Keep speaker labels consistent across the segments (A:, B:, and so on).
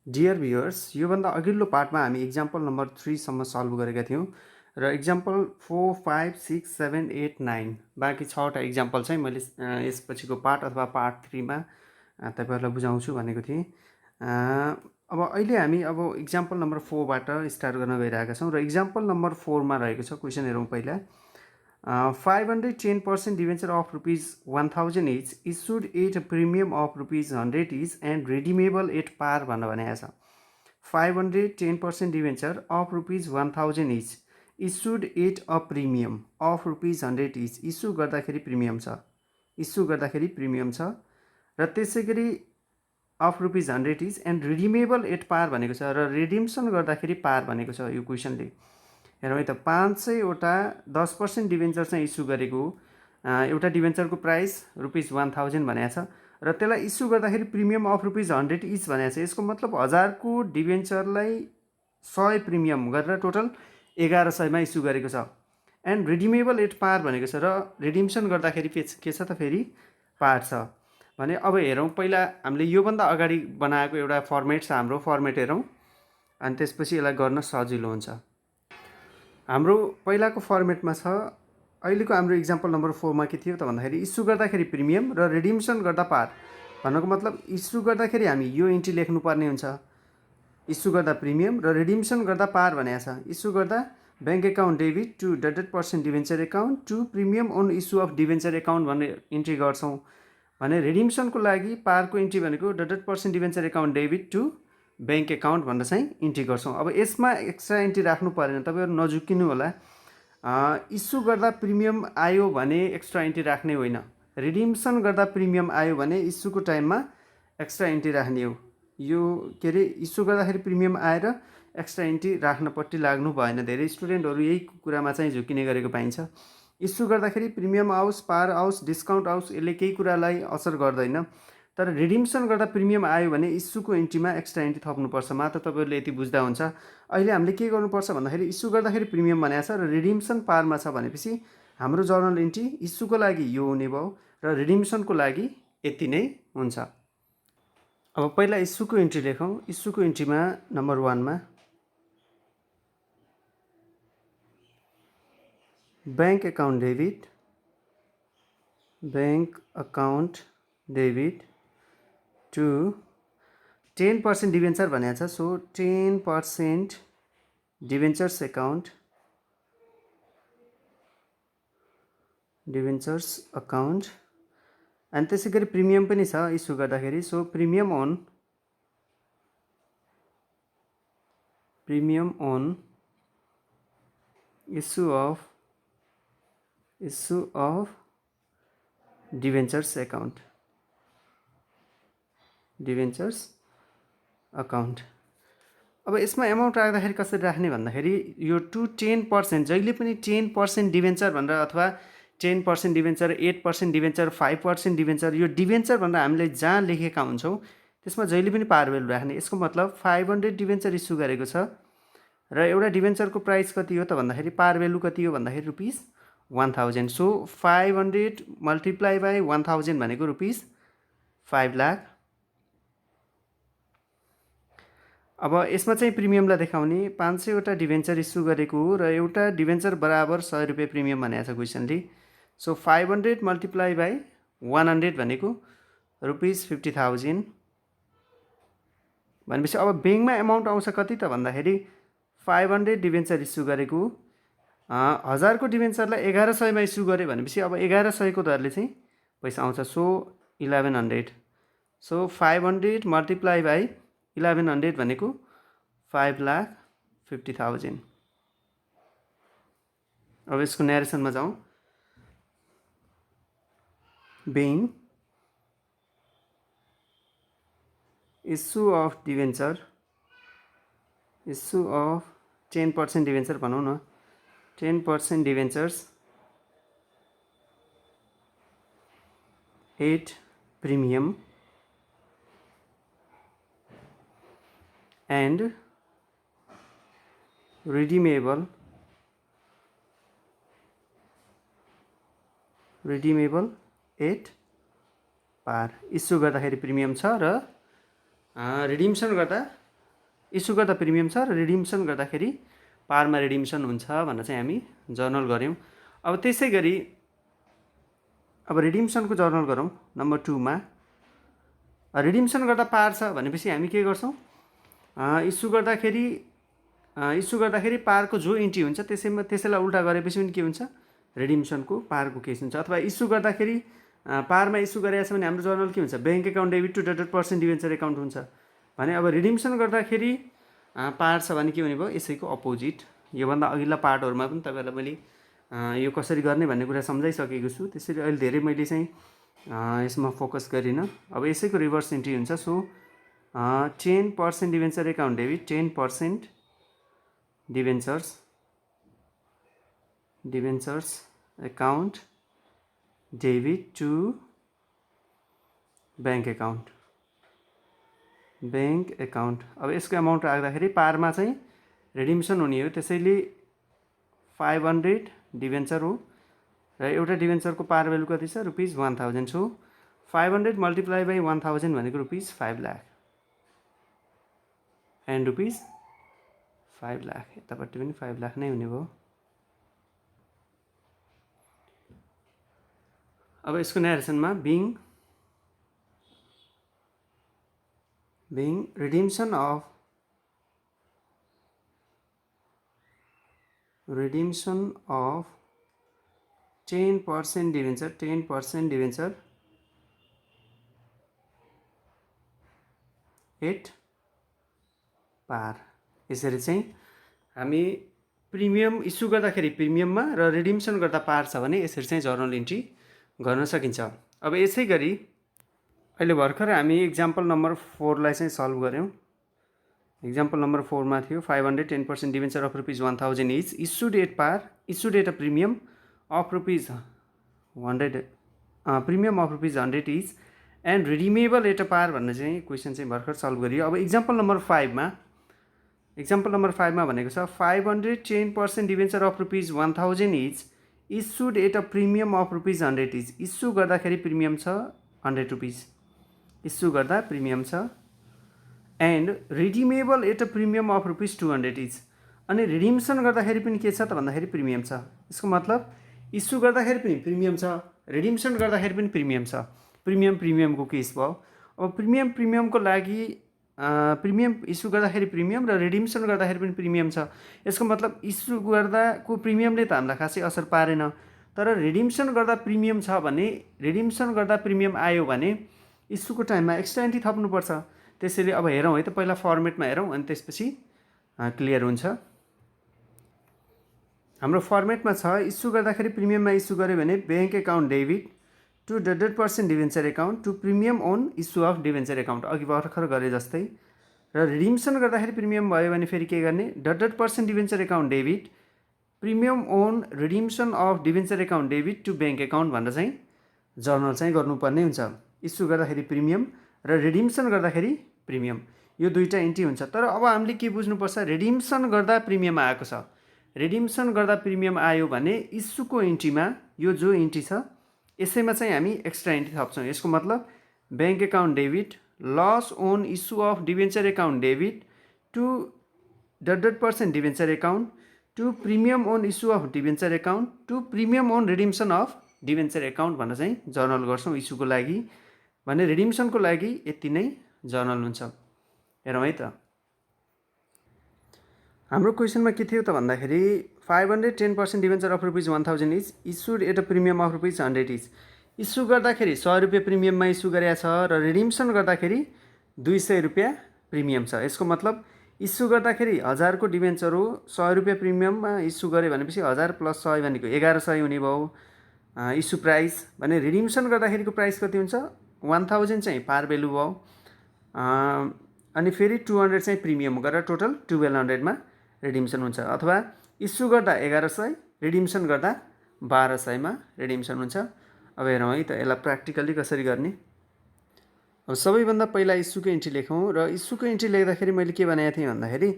A: Dear viewers, योभन्दा अघिल्लो पार्टमा हामी इक्जाम्पल नम्बर 3 सम्म सल्भ गरेका थियौँ र इक्जाम्पल 4, 5, 6, 7, 8, 9 बाँकी 6वटा इक्जाम्पल चाहिँ मैले यसपछिको पार्ट अथवा पार्ट 3मा तपाईँहरूलाई बुझाउँछु भनेको थिएँ। अब अहिले हामी अब इक्जाम्पल नम्बर 4बाट स्टार्ट गर्न गइरहेका छौँ र इक्जाम्पल नम्बर 4मा रहेको छ क्वेसन हेरौँ पहिला। 510% debenture of rupees 1000 each issued at a premium of rupees 100 each and redeemable at par भनेर भनेको छ। 510% debenture of rupees 1000 each issued at a premium of rupees 100 each issue गर्दाखेरि प्रिमियम छ र त्यसै गरी of rupees 100 each and redeemable at par भनेको छ र रिडिम्सन गर्दाखेरि पार भनेको छ यो क्वेसनले। हेरौँ है त 500वटा 10% डिभेन्चर चाहिँ इस्यु गरेको एउटा डिभेन्चरको प्राइस रुपिज 1000 भनेको छ र त्यसलाई इस्यु गर्दाखेरि प्रिमियम अफ रुपिज 100 इच भनेको छ। यसको मतलब 1000को डिभेन्चरलाई 100 प्रिमियम गरेर टोटल 1100मा इस्यु गरेको छ। एन्ड रिडिमेबल एट पार भनेको छ र रिडिम्सन गर्दाखेरि के छ त फेरि पार छ भने। अब हेरौँ पहिला हामीले योभन्दा अगाडि बनाएको एउटा फर्मेट छ, हाम्रो फर्मेट हेरौँ अनि त्यसपछि यसलाई गर्न सजिलो हुन्छ। हाम्रो पहिलाको फर्मेटमा छ, अहिलेको हाम्रो इक्जाम्पल नम्बर 4मा के थियो त भन्दाखेरि इस्यु गर्दाखेरि प्रिमियम र रिडिम्सन गर्दा पार भन्नुको मतलब इस्यु गर्दाखेरि हामी यो इन्ट्री लेख्नुपर्ने हुन्छ, इस्यु गर्दा प्रिमियम र रिडिम्सन गर्दा पार भनेको छ। इस्यु गर्दा bank account debit to 100% debenture account to premium on issue of debenture account भन्ने इन्ट्री गर्छौँ भने रिडिम्सनको लागि पारको इन्ट्री भनेको 100% debenture account debit to bank account भनेर चाहिँ इन्ट्री गर्छौँ। अब यसमा एक्स्ट्रा इन्ट्री राख्नु परेन, तपाईँहरू नझुक्किनु होला। इस्यु गर्दा प्रिमियम आयो भने एक्स्ट्रा इन्ट्री राख्ने होइन, रिडिम्सन गर्दा प्रिमियम आयो भने इस्युको टाइममा एक्स्ट्रा इन्ट्री राख्ने हो। यो के अरे इस्यु गर्दाखेरि प्रिमियम आएर एक्स्ट्रा इन्ट्री राख्नपट्टि लाग्नु भएन। धेरै स्टुडेन्टहरू यही कुरामा चाहिँ झुक्किने गरेको पाइन्छ। इस्यु गर्दाखेरि प्रिमियम आओस्, पार आओस्, डिस्काउन्ट आओस्, यसले केही कुरालाई असर गर्दैन। तर रिडिम्सन गर्दा प्रिमियम आयो भने इस्युको इन्ट्रीमा एक्स्ट्रा इन्ट्री थप्नुपर्छ। मात्र तपाईँहरूले यति बुझ्दा हुन्छ। अहिले हामीले के गर्नुपर्छ भन्दाखेरि इस्यु गर्दाखेरि प्रिमियम भनेको छ र रिडिम्सन पारमा छ भनेपछि हाम्रो जर्नल इन्ट्री इस्युको लागि यो हुने भयो र रिडिम्सनको लागि यति नै हुन्छ। अब पहिला इस्युको इन्ट्री लेखौँ। इस्युको इन्ट्रीमा नम्बर 1मा bank account debit to 10% debenture भनेको छ। सो 10% डिभेन्चर्स अकाउन्ट अनि त्यसै गरी प्रिमियम पनि छ इस्यु गर्दाखेरि। So premium on issue of debentures account. अब यसमा एमाउन्ट राख्दाखेरि कसरी राख्ने भन्दाखेरि यो टु 10% जहिले पनि 10% डिभेन्चर भनेर अथवा 10% डिभेन्चर, 8% डिभेन्चर, 5% डिभेन्चर, यो डिभेन्चर भनेर हामीले जहाँ लेखेका हुन्छौँ त्यसमा जहिले पनि पार भेल्यु राख्ने। यसको मतलब 500 डिभेन्चर इस्यु गरेको छ र एउटा डिभेन्चरको प्राइस कति हो त भन्दाखेरि पार भेल्यु कति हो भन्दाखेरि रुपिज 1000। सो 500 मल्टिप्लाई बाई 1000 भनेको रुपिज 5 लाख। अब यसमा चाहिँ प्रिमियमलाई देखाउने 500वटा डिभेन्चर इस्यु गरेको हो र एउटा डिभेन्चर बराबर 100 रुपियाँ प्रिमियम भनेको छ क्वेसनले। सो 500 मल्टिप्लाई बाई 100 भनेको रुपिज 50,000 भनेपछि अब ब्याङ्कमा एमाउन्ट आउँछ कति त भन्दाखेरि 500 डिभेन्चर इस्यु गरेको 1000को डिभेन्चरलाई 1100मा इस्यु गऱ्यो भनेपछि अब 1100को दरले चाहिँ पैसा आउँछ। सो 1100। सो 500 मल्टिप्लाई बाई 1100 भनेको 5,50,000। अब यसको न्यारेसनमा जाउँ। बेइङ इस्यु अफ 10% डिभेन्चर भनौँ न, 10% debentures at premium and redeemable at par. Issue गर्दाखेरि प्रिमियम छ र रिडिम्सन गर्दा इस्यु गर्दा प्रिमियम छ र रिडिम्सन गर्दाखेरि पारमा रिडिम्सन हुन्छ भनेर चाहिँ हामी जर्नल गऱ्यौँ। अब त्यसै गरी अब रिडिम्सनको जर्नल गरौँ नम्बर 2 मा। रिडिम्सन गर्दा पार छ भनेपछि हामी के गर्छौँ, इस्यु गर्दाखेरि पारको जो इन्ट्री हुन्छ त्यसैलाई उल्टा गरेपछि पनि के हुन्छ, रिडिम्सनको पारको केस हुन्छ। अथवा इस्यु गर्दाखेरि पारमा इस्यु गरेको छ भने हाम्रो जर्नल के हुन्छ, bank account debit to dotted percent debenture account हुन्छ भने अब रिडिम्सन गर्दाखेरि पार छ भने के हुने भयो, यसैको अपोजिट। योभन्दा अघिल्ला पार्टहरूमा पनि तपाईँहरूलाई मैले यो कसरी गर्ने भन्ने कुरा सम्झाइसकेको छु, त्यसरी अहिले धेरै मैले चाहिँ यसमा फोकस गरिनँ। अब यसैको रिभर्स इन्ट्री हुन्छ। So 10% debenture account debit, 10% debentures account debit to bank account. अब यसको एमाउन्ट राख्दाखेरि पारमा चाहिँ रिडिम्सन हुने हो, त्यसैले 500 डिभेन्चर हो र एउटा डिभेन्चरको पार भ्यालु कति छ, ₹1000। सो 500 मल्टिप्लाई बाई 1000 भनेको ₹5 लाख एन्ड ₹5 लाख, यतापट्टि पनि 5 लाख नै हुने भयो। अब यसको न्यारेसनमा being redemption of 10% debenture at par. यसरी चाहिँ हामी प्रिमियम इस्यु गर्दाखेरि प्रिमियममा र रिडिम्सन गर्दा पार छ भने यसरी चाहिँ जर्नल इन्ट्री गर्न सकिन्छ। अब यसै गरी अहिले भर्खर हामी इक्जाम्पल नम्बर 4 लाई चाहिँ सल्भ गऱ्यौँ। इक्जाम्पल नम्बर 4 मा थियो 500 10% debenture of ₹1000 is issued at a premium of ₹100 is and redeemable at a par भन्ने चाहिँ क्वेसन चाहिँ भर्खर सल्भ गरियो। अब इक्जाम्पल नम्बर 5 मा भनेको छ 500 10% debenture of ₹1000 is issued at a premium of ₹100 is. Issue गर्दाखेरि प्रिमियम छ ₹100, इस्यु गर्दा प्रिमियम छ, and redeemable at a premium of ₹200 is. अनि रिडिम्सन गर्दाखेरि पनि के छ त भन्दाखेरि प्रिमियम छ। यसको मतलब इस्यु गर्दाखेरि पनि प्रिमियम छ, रिडिम्सन गर्दाखेरि पनि प्रिमियम छ। प्रिमियमको केस भयो। अब प्रिमियमको लागि प्रिमियम इस्यु गर्दाखेरि प्रिमियम र रिडिम्सन गर्दाखेरि पनि प्रिमियम छ। यसको मतलब इस्यु गर्दाको प्रिमियमले त हामीलाई खासै असर पारेन, तर रिडिम्सन गर्दा प्रिमियम छ भने, रिडिम्सन गर्दा प्रिमियम आयो भने इस्युको टाइममा एक्स्ट्रा एन्ट्री थप्नुपर्छ। त्यसैले अब हेरौँ है त, पहिला फर्मेटमा हेरौँ अनि त्यसपछि क्लियर हुन्छ। हाम्रो फर्मेटमा छ इस्यु गर्दाखेरि प्रिमियममा इस्यु गर्यो भने bank account debit to dotted percent debenture account to premium on issue of debenture account, अघि भर्खर गरे जस्तै। र रिडिम्सन गर्दाखेरि प्रिमियम भयो भने फेरि के गर्ने, dotted percent debenture account debit premium on redemption of debenture account debit to bank account भनेर चाहिँ जर्नल चाहिँ गर्नुपर्ने हुन्छ। इस्यु गर्दाखेरि प्रिमियम र रिडिम्सन गर्दाखेरि प्रिमियम, यो दुईवटा इन्ट्री हुन्छ। तर अब हामीले के बुझ्नुपर्छ, रिडिम्सन गर्दा प्रिमियम आएको छ, रिडिम्सन गर्दा प्रिमियम आयो भने इस्युको इन्ट्रीमा यो जो इन्ट्री छ यसैमा चाहिँ हामी एक्स्ट्रा इन्ट्री थप्छौँ। यसको मतलब bank account debit loss on issue of debenture account debit to dotted percent debenture account to premium on issue of debenture account to premium on redemption of debenture account भनेर चाहिँ journal गर्छौँ इस्युको लागि भने। रिडिम्सनको लागि यति नै जर्नल हुन्छ। हेरौँ है त, हाम्रो क्वेसनमा के थियो त भन्दाखेरि 500 10% debenture of ₹1000 is issued at a premium of ₹100 is. Issue गर्दाखेरि ₹100 प्रिमियममा इस्यु गरेको छ र रिडिम्सन गर्दाखेरि ₹200 प्रिमियम छ। यसको मतलब इस्यु गर्दाखेरि 1000 को डिभेन्चर हो, ₹100 प्रिमियममा इस्यु गऱ्यो भनेपछि 1000 + 100 भनेको 1100 हुने भयो इस्यु प्राइस भने। रिडिम्सन गर्दाखेरिको प्राइस कति हुन्छ, 1000 चाहिँ पार भ्यालु भयो, अनि फेरि 200 चाहिँ प्रिमियम गरेर टोटल 1200 मा रिडिम्सन हुन्छ। अथवा इस्यु गर्दा 1100, रिडिम्सन गर्दा 1200 मा रिडिम्सन हुन्छ। अब हेरौँ है त यसलाई प्र्याक्टिकली कसरी गर्ने। अब सबैभन्दा पहिला इस्युको इन्ट्री लेखौँ र इस्युको इन्ट्री लेख्दाखेरि मैले के भनेको थिएँ भन्दाखेरि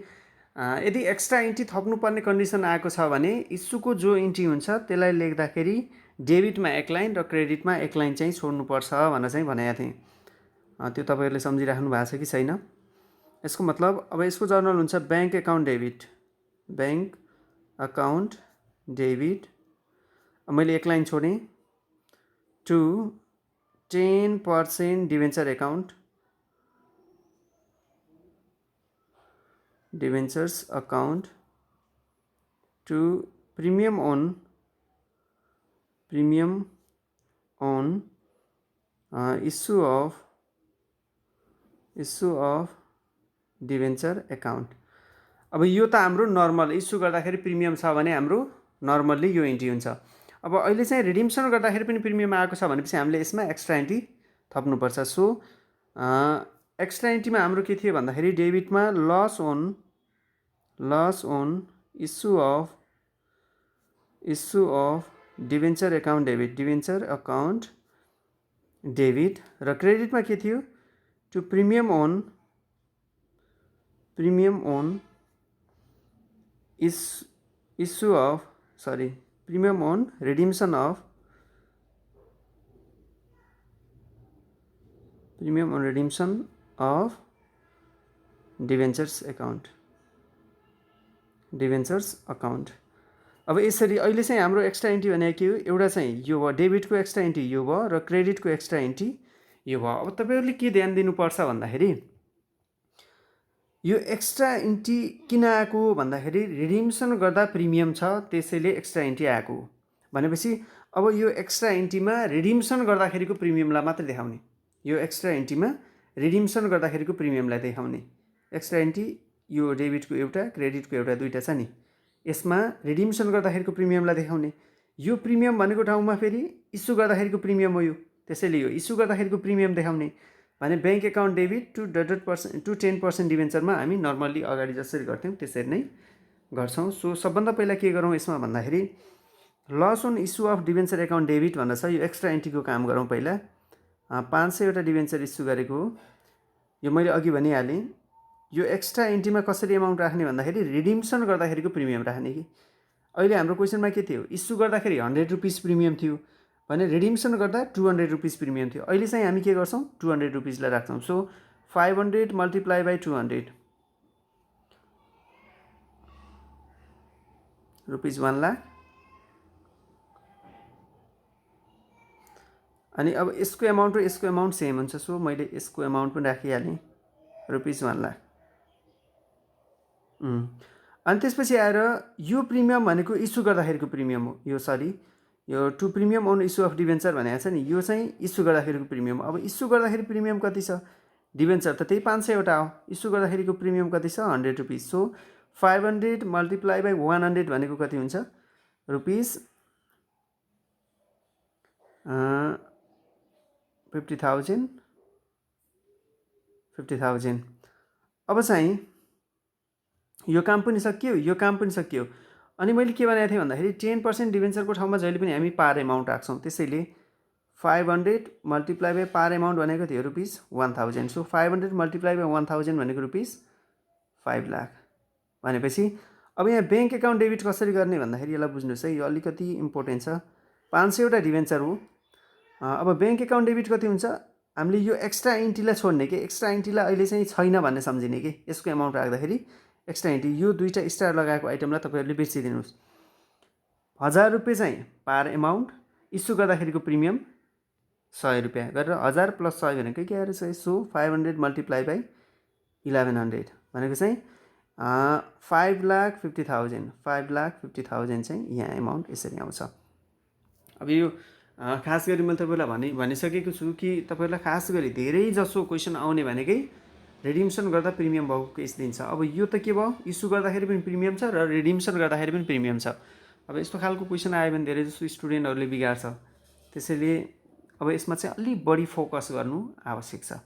A: यदि एक्स्ट्रा इन्ट्री थप्नुपर्ने कन्डिसन आएको छ भने इस्युको जो इन्ट्री हुन्छ त्यसलाई लेख्दाखेरि डेबिटमा 1 लाइन र क्रेडिटमा 1 लाइन चाहिँ छोड्नुपर्छ भनेर चाहिँ भनेको थिएँ। त्यो तपाईँहरूले सम्झिराख्नु भएको छ कि छैन? यसको मतलब अब यसको जर्नल हुन्छ bank account debit, bank account debit. मैले एक लाइन छोडेँ, to 10% debenture account, debentures account to premium on issue of debenture account. अब यो त हाम्रो नर्मल इस्यु गर्दाखेरि प्रिमियम छ भने हाम्रो नर्मल्ली यो इन्ट्री हुन्छ। अब अहिले चाहिँ रिडिम्सन गर्दाखेरि पनि प्रिमियम आएको छ भनेपछि हामीले यसमा एक्स्ट्रा इन्ट्री थप्नुपर्छ। सो एक्स्ट्रा इन्ट्रीमा हाम्रो के थियो भन्दाखेरि डेबिटमा loss on issue of debenture account debit, र क्रेडिटमा के थियो, to premium on redemption of debentures account. अब यसरी अहिले चाहिँ हाम्रो एक्स्ट्रा इन्ट्री भनेको के हो, एउटा चाहिँ यो भयो डेबिटको एक्स्ट्रा इन्ट्री यो भयो, र क्रेडिटको एक्स्ट्रा इन्ट्री यो भयो। अब तपाईँहरूले के ध्यान दिनुपर्छ भन्दाखेरि यो एक्स्ट्रा इन्ट्री किन आएको भन्दाखेरि रिडिम्सन गर्दा प्रिमियम छ त्यसैले एक्स्ट्रा इन्ट्री आएको भनेपछि अब यो एक्स्ट्रा इन्ट्रीमा रिडिम्सन गर्दाखेरिको प्रिमियमलाई मात्रै देखाउने, यो एक्स्ट्रा इन्ट्रीमा रिडिम्सन गर्दाखेरिको प्रिमियमलाई देखाउने। एक्स्ट्रा इन्ट्री यो डेबिटको एउटा क्रेडिटको एउटा दुईवटा छ नि, यसमा रिडिम्सन गर्दाखेरिको प्रिमियमलाई देखाउने। यो प्रिमियम भनेको ठाउँमा फेरि इस्यु गर्दाखेरिको प्रिमियम हो यो, त्यसैले यो इस्यु गर्दाखेरिको प्रिमियम देखाउने भने बैंक अकाउन्ट डेबिट टु 10% डिभेन्चरमा हामी नर्मल्ली अगाडि जसरी गर्थ्यौँ त्यसरी नै गर्छौँ। सो सबभन्दा पहिला के गरौँ यसमा भन्दाखेरि loss on issue of debenture account debit भनेर छ, यो एक्स्ट्रा इन्ट्रीको काम गरौँ पहिला। 500वटा डिभेन्चर इस्यु गरेको हो, यो मैले अघि भनिहालेँ। यो एक्स्ट्रा इन्ट्रीमा कसरी एमाउन्ट राख्ने भन्दाखेरि रिडिम्सन गर्दाखेरिको प्रिमियम राख्ने कि अहिले हाम्रो क्वेसनमा के थियो, इस्यु गर्दाखेरि 100 रुपिस प्रिमियम थियो भने रिडिम्सन गर्दा 200 रुपिस प्रिमियम थियो। अहिले चाहिँ हामी के गर्छौँ, 200 रुपिसलाई राख्छौँ। So 500 multiply by 200 rupees 1 lakh. अनि अब यसको एमाउन्ट र यसको एमाउन्ट सेम हुन्छ, सो मैले यसको एमाउन्ट पनि राखिहालेँ रुपिस 1 लाख। अनि त्यसपछि आएर यो प्रिमियम भनेको इस्यु गर्दाखेरिको प्रिमियम हो, यो to premium on issue of debenture भनेको छ नि, यो चाहिँ इस्यु गर्दाखेरिको प्रिमियम हो। अब इस्यु गर्दाखेरि प्रिमियम कति छ, डिभेन्चर त त्यही 500वटा हो, इस्यु गर्दाखेरिको प्रिमियम कति छ, 100 रुपिस। सो 500 मल्टिप्लाई बाई 100 भनेको कति हुन्छ, रुपिस 50,000। अब चाहिँ यो काम पनि सकियो, यो काम पनि सकियो। अनि मैले के भनेको थिएँ भन्दाखेरि 10% डिभेन्चरको ठाउँमा जहिले पनि हामी पार एमाउन्ट राख्छौँ, त्यसैले 500 मल्टिप्लाई बाई पार एमाउन्ट भनेको थियो रुपिस 1000। सो 500 मल्टिप्लाई बाई 1000 भनेको रुपिस 5 लाख भनेपछि अब यहाँ बैंक अकाउन्ट डेबिट कसरी गर्ने भन्दाखेरि यसलाई बुझ्नुहोस् है, यो अलिकति इम्पोर्टेन्ट छ। 500वटा डिभेन्चर हो। अब बैंक अकाउन्ट डेबिट कति हुन्छ, हामीले यो एक्स्ट्रा इन्ट्रीलाई छोड्ने कि एक्स्ट्रा इन्ट्रीलाई अहिले चाहिँ छैन भन्ने सम्झिने कि यसको एमाउन्ट राख्दाखेरि एक्स्ट्रा इन्ट्री यो दुईवटा स्टार लगाएको आइटमलाई तपाईँहरूले बिर्सिदिनुहोस्। 1000 रुपियाँ चाहिँ पार एमाउन्ट, इस्यु गर्दाखेरिको प्रिमियम 100 रुपियाँ गरेर 1000 + 100 भनेको के आएर चाहिँ, सो 500 मल्टिप्लाई बाई 1100 भनेको चाहिँ 5,50,000 चाहिँ यहाँ एमाउन्ट यसरी आउँछ। अब यो खास गरी मैले तपाईँलाई भनिसकेको छु कि तपाईँहरूलाई खास गरी धेरै जसो क्वेसन आउने भनेकै रिडिम्सन गर्दा प्रिमियम भएको केस दिन्छ। अब यो त के भयो, इस्यु गर्दाखेरि पनि प्रिमियम छ र रिडिम्सन गर्दाखेरि पनि प्रिमियम छ। अब यस्तो खालको क्वेसन आयो भने धेरै जसो स्टुडेन्टहरूले बिगार्छ, त्यसैले अब यसमा चाहिँ अलिक बढी फोकस गर्नु आवश्यक छ।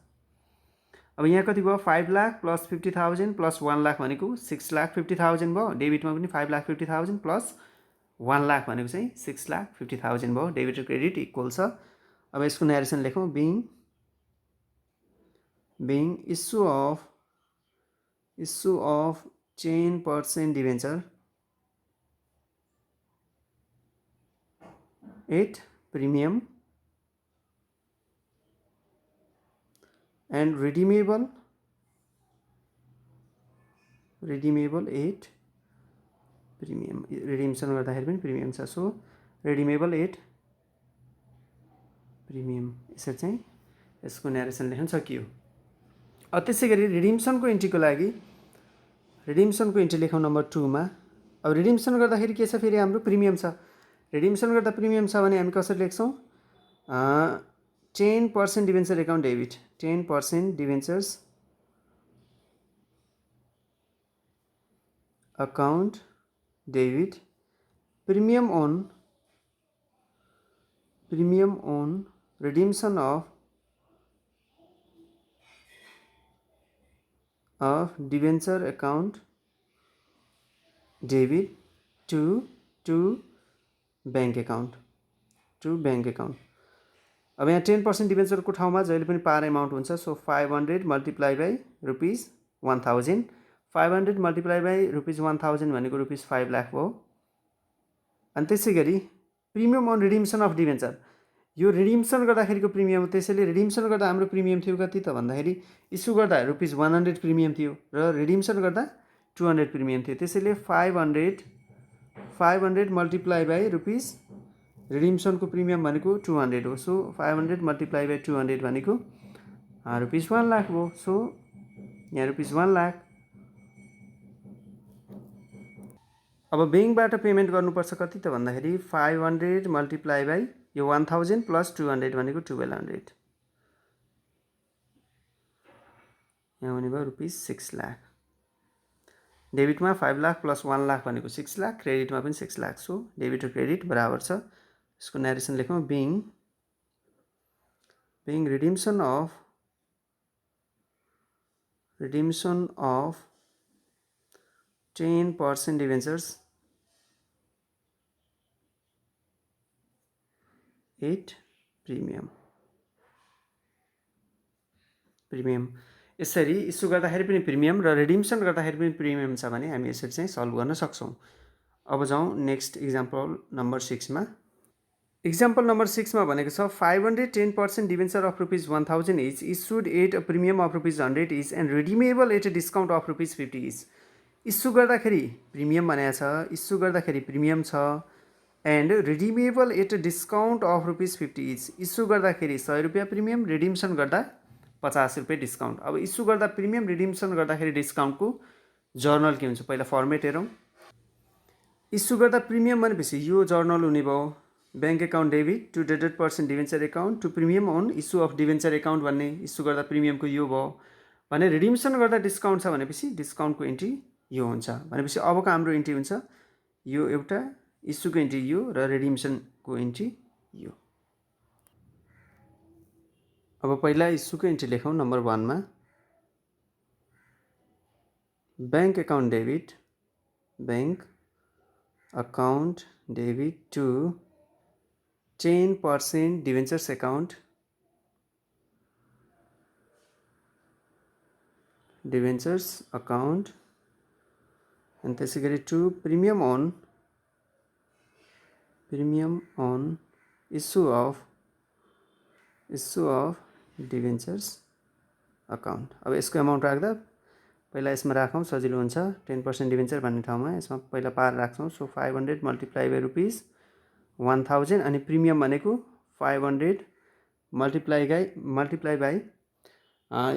A: अब यहाँ कति भयो, 5 लाख + 50,000 + 1 लाख भनेको 6,50,000 भयो। डेबिटमा पनि 5,50,000 + 1 लाख भनेको चाहिँ 6,50,000 भयो। डेबिट र क्रेडिट इक्वल छ। अब यसको न्यारेसन लेखौँ, being issue of 10% debenture at premium and redeemable redeemable at premium, redemption गर्दाखेरि पनि प्रिमियम छ। सो रिडिमेबल एट प्रिमियम, यसरी चाहिँ यसको न्यारेसन लेख्न सकियो। त्यसै गरी रिडिम्सनको इन्ट्रीको लागि रिडिम्सनको इन्ट्री लेखौँ नम्बर 2 मा। अब रिडिम्सन गर्दाखेरि के छ फेरि हाम्रो प्रिमियम छ। रिडिम्सन गर्दा प्रिमियम छ भने हामी कसरी लेख्छौँ 10% debenture account debit, 10% debentures account debit premium on redemption of debenture account debit to bank account, अब यहाँ 10% डिभेन्चरको ठाउँमा जहिले पनि पार एमाउन्ट हुन्छ। So 500 multiply by rupees 1000, 500 multiply by rupees 1000 भनेको रुपिस 5 लाख हो। अनि त्यसै गरी premium on redemption of debenture, यो रिडिम्सन गर्दाखेरिको प्रिमियम हो। त्यसैले रिडिम्सन गर्दा हाम्रो प्रिमियम थियो कति त भन्दाखेरि इस्यु गर्दा रुपिस 100 प्रिमियम थियो र रिडिम्सन गर्दा 200 प्रिमियम थियो। त्यसैले 500 मल्टिप्लाई बाई रुपिस, रिडिम्सनको प्रिमियम भनेको 200 हो। सो 500 मल्टिप्लाई बाई 200 भनेको रुपिस 1 लाख हो। सो यहाँ रुपिस 1 लाख। अब ब्याङ्कबाट पेमेन्ट गर्नुपर्छ कति त भन्दाखेरि 500 मल्टिप्लाई बाई यो 1000 प्लस 200 भनेको 1200, यहाँ हुने भयो रुपिस 6 लाख। डेबिटमा 5 लाख प्लस 1 लाख भनेको 6 लाख, क्रेडिटमा पनि 6 लाख। सो डेबिट र क्रेडिट बराबर छ। यसको न्यारेसन लेखौँ being redemption of 10% debentures at premium. यसरी इस्यु गर्दाखेरि पनि प्रिमियम र रिडिम्सन गर्दाखेरि पनि प्रिमियम छ भने हामी यसरी चाहिँ सल्भ गर्न सक्छौँ। अब जाउँ नेक्स्ट इक्जाम्पल नम्बर 6 मा। इक्जाम्पल नम्बर 6 मा भनेको छ 510% debenture of rupees 1000 is issued at a premium of rupees 100 is and redeemable at a discount of rupees 50 is. Issue गर्दाखेरि प्रिमियम भनेको छ, इस्यु गर्दाखेरि प्रिमियम छ and redeemable at a discount of rupees 50 is. Issue गर्दाखेरि 100 रुपियाँ premium, redemption गर्दा 50 रुपियाँ discount. अब इस्यु गर्दा प्रिमियम, रिडिम्सन गर्दाखेरि डिस्काउन्टको जर्नल के हुन्छ पहिला फर्मेट हेरौँ। इस्यु गर्दा प्रिमियम भनेपछि यो जर्नल हुने भयो, bank account debit to 100% debenture account to premium on issue of debenture account भन्ने इस्यु गर्दा प्रिमियमको यो भयो भने रिडिम्सन गर्दा डिस्काउन्ट छ भनेपछि डिस्काउन्टको इन्ट्री यो हुन्छ भनेपछि अबको हाम्रो इन्ट्री हुन्छ यो एउटा, इस्युको इन्ट्री यो र रिडिम्सनको इन्ट्री यो। अब पहिला इस्युको इन्ट्री लेखौँ नम्बर 1 मा। Bank account debit, bank account debit to 10% debentures account, अनि त्यसै गरी to premium on issue of debentures account. अब यसको एमाउन्ट राख्दा पहिला यसमा राखौँ सजिलो हुन्छ। 10% डिभेन्चर भन्ने ठाउँमा यसमा पहिला पार राख्छौँ। सो 500 मल्टिप्लाई बाई रुपिस 1000 अनि प्रिमियम भनेको 500 मल्टिप्लाई बाई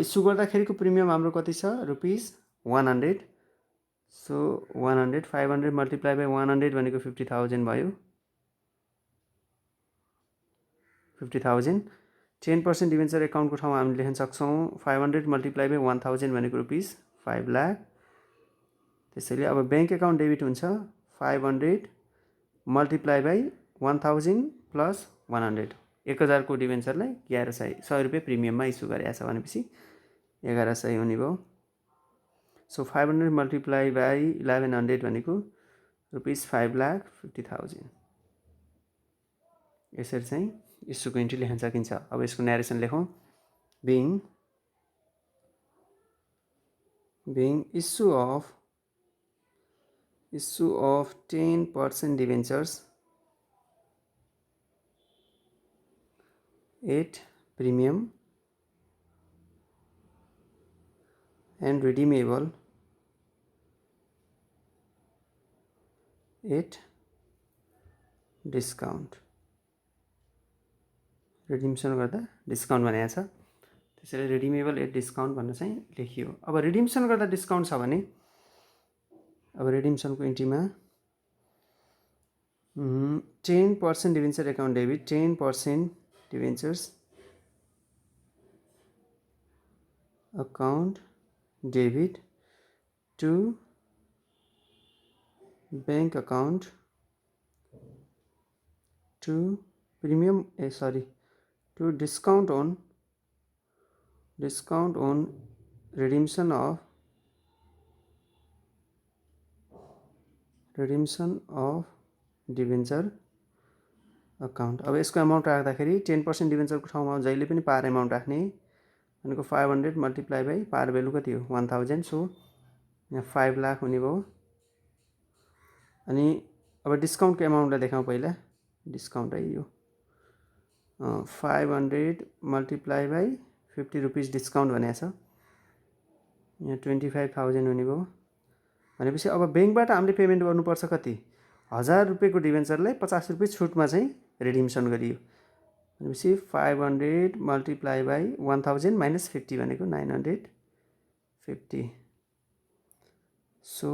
A: इस्यु गर्दाखेरिको प्रिमियम हाम्रो कति छ रुपिस 100। सो 100, 500 मल्टिप्लाई बाई 100 भनेको 50,000 भयो। 50,000 10% डिभेन्चर एकाउन्टको ठाउँमा हामीले लेख्न सक्छौँ 500 मल्टिप्लाई बाई 1000 भनेको रुपिस 5 लाख। त्यसैले अब ब्याङ्क एकाउन्ट डेबिट हुन्छ 500 मल्टिप्लाई बाई 1000 प्लस 100, 1000 को डिभेन्चरलाई 1100, 100 रुपियाँ प्रिमियममा इस्यु गरेको छ भनेपछि 1100 हुने भयो। सो 500 मल्टिप्लाई बाई 1100 भनेको रुपिस 5,50,000। यसरी चाहिँ इस्युको इन्ट्री लेख्न सकिन्छ। अब यसको न्यारेसन लेखौँ being issue of 10% debentures at premium and redeemable at discount, redemption गर्दा डिस्काउन्ट भनेको छ, त्यसैले रिडिमेबल एट डिस्काउन्ट भनेर चाहिँ लेखियो। अब रिडिम्सन गर्दा डिस्काउन्ट छ भने अब रिडिम्सनको इन्ट्रीमा 10% debenture account debit, 10% debentures account debit to bank account to premium to discount on redemption of debenture account. अब यसको एमाउन्ट राख्दाखेरि 10% डिभेन्चरको ठाउँमा जहिले पनि पार एमाउन्ट राख्ने भनेको 500 मल्टिप्लाई बाई पार भ्यालु कति हो 1000, सो यहाँ 5 लाख हुने भयो। अनि अब डिस्काउन्टको एमाउन्टलाई देखाउँ, पहिला डिस्काउन्ट है यो 500 मल्टिप्लाई बाई 50 रुपिस डिस्काउन्ट भनेको छ, यहाँ 25,000 हुने भयो। भनेपछि अब ब्याङ्कबाट हामीले पेमेन्ट गर्नुपर्छ कति 1000 रुपियाँको डिभेन्चरलाई 50 रुपियाँ छुटमा चाहिँ रिडिम्सन गरियो। भनेपछि 500 मल्टिप्लाई बाई 1000 माइनस 50 भनेको 950, सो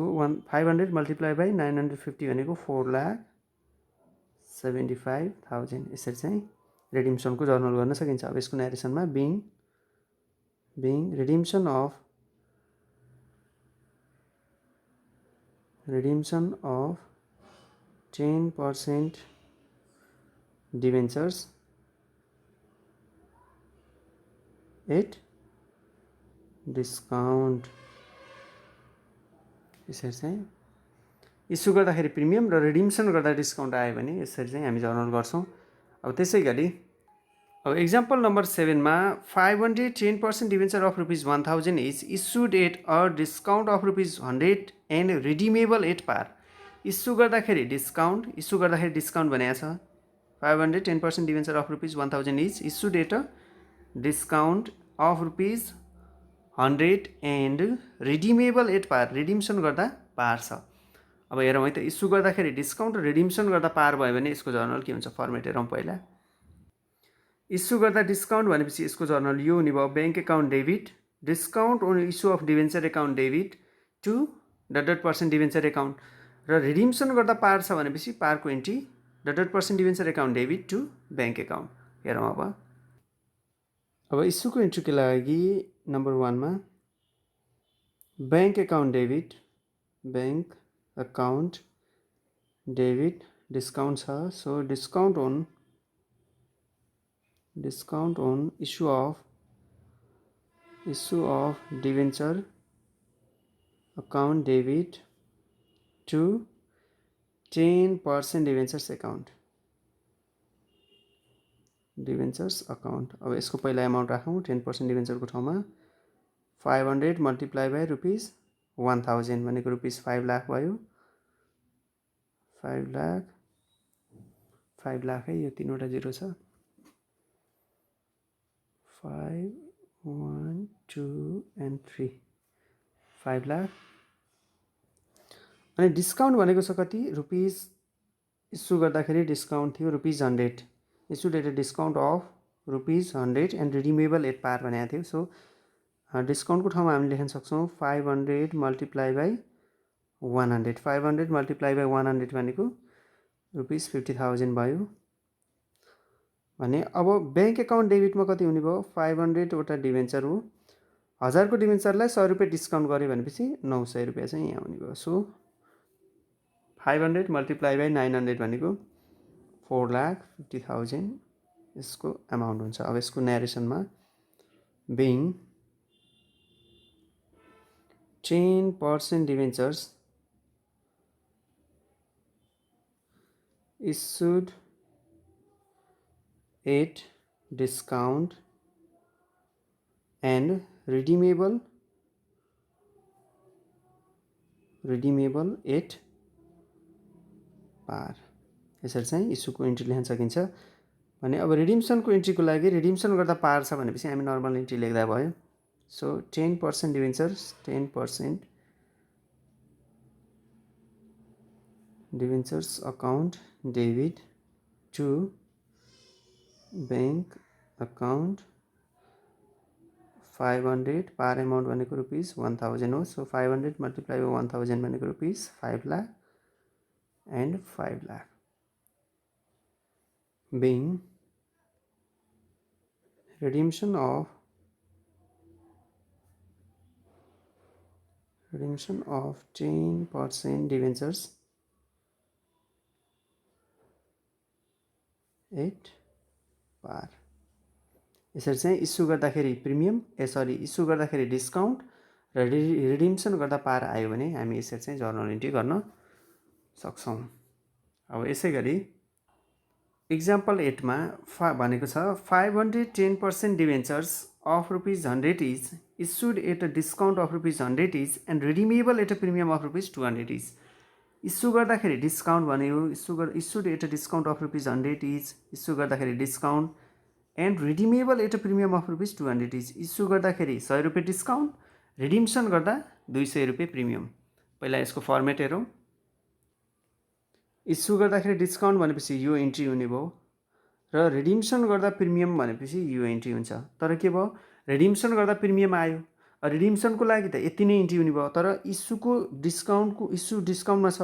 A: 500 मल्टिप्लाई बाई 950 भनेको 4,75,000। यसरी चाहिँ रिडिम्सनको जर्नल गर्न सकिन्छ। अब यसको नेरेसनमा being redemption of 10% debentures at discount, यसरी चाहिँ इस्यु गर्दाखेरि प्रिमियम र रिडिम्सन गर्दा डिस्काउन्ट आयो भने यसरी चाहिँ हामी जर्नल गर्छौँ। अब त्यसै गरी अब एक्जाम्पल नम्बर 7 मा 500 10% debenture of rupees 1000 is issued at a discount of rupees 100 and redeemable at par. Issue गर्दाखेरि डिस्काउन्ट भनेको छ 500 10% debenture of rupees 1000 is issued at a discount of rupees 100 and redeemable at par, redemption गर्दा par छ। अब हेरौँ है त, issue गर्दाखेरि डिस्काउन्ट र रिडिम्सन गर्दा पार भयो भने यसको जर्नल के हुन्छ, फर्मेट हेरौँ पहिला। इस्यु गर्दा डिस्काउन्ट भनेपछि यसको जर्नल यो हुने भयो bank account debit discount on issue of debenture account debit to %% debenture account, र रिडिम्सन गर्दा पार छ भनेपछि पारको entry %% debenture account debit to bank account. हेरौँ अब इस्युको एन्ट्रीको लागि नम्बर 1 मा बैंक एकाउन्ट डेबिट डिस्काउन्ट छ, सो discount on issue of debenture account debit to 10% debentures account। अब यसको पहिला एमाउन्ट राखौँ, 10% डिभेन्चरको ठाउँमा 500 मल्टिप्लाई बाई रुपिस 1000 भनेको रुपिस 5 लाख भयो। 5 लाख है, यो 3वटा जिरो छ, 5 1 2 and 3 5 लाख। अनि डिस्काउन्ट भनेको छ कति रुपिस, इस्यु गर्दाखेरि डिस्काउन्ट थियो rupees 100, issued at a discount of rupees 100 and redeemable at par भनेको थियो। सो डिस्काउन्टको ठाउँमा हामीले लेख्न सक्छौँ 500 मल्टिप्लाई बाई 100, 500 मल्टिप्लाई बाई 100 भनेको रुपिस 50,000 भयो। भने अब बैंक एकाउन्ट डेबिटमा कति हुने भयो, 500वटा डिभेन्चर हो, 1000 को डिभेन्चरलाई 100 रुपियाँ डिस्काउन्ट गऱ्यो भनेपछि 900 रुपियाँ चाहिँ यहाँ हुने भयो। सो 500 मल्टिप्लाई बाई 900 भनेको 4,50,000 यसको एमाउन्ट हुन्छ। अब यसको नेरेसनमा being 10% debentures issued at discount and redeemable at par, यसरी चाहिँ इस्युको इन्ट्री लेख्न सकिन्छ। भने अब रिडिम्सनको इन्ट्रीको लागि रिडिम्सन गर्दा पार छ भनेपछि हामी नर्मल इन्ट्री लेख्दा भयो। So 10% debentures 10% debentures account debit to bank account 500 par amount भनेको ₹1000 हो। सो 500 मल्टिप्लाई बाई 1000 भनेको ₹5 lakh and 5 lakh being redemption of 10% debentures at par। यसरी चाहिँ इस्यु गर्दाखेरि प्रिमियम इस्यु गर्दाखेरि डिस्काउन्ट र रिडिम्सन गर्दा पार आयो भने हामी यसरी चाहिँ जर्नल इन्ट्री गर्न सक्छौँ। अब यसै गरी इक्जाम्पल 8 मा भनेको छ 510% debentures of ₹100 is issued at a discount of ₹100 is and redeemable at a premium of ₹200 each. Issue गर्दाखेरि डिस्काउन्ट भन्यो, issued at a discount of ₹100 is, issue गर्दाखेरि discount and redeemable at a premium of ₹200 each. Issue गर्दाखेरि ₹100 discount, redemption गर्दा ₹200 premium. पहिला यसको format हेरौँ। Issue गर्दाखेरि discount भनेपछि यो इन्ट्री हुने भयो र रिडिम्सन गर्दा प्रिमियम भनेपछि यो इन्ट्री हुन्छ। तर के भयो, रिडिम्सन गर्दा प्रिमियम आयो, रिडिम्सनको लागि त यति नै इन्ट्री हुने भयो। तर इस्यु डिस्काउन्टमा छ,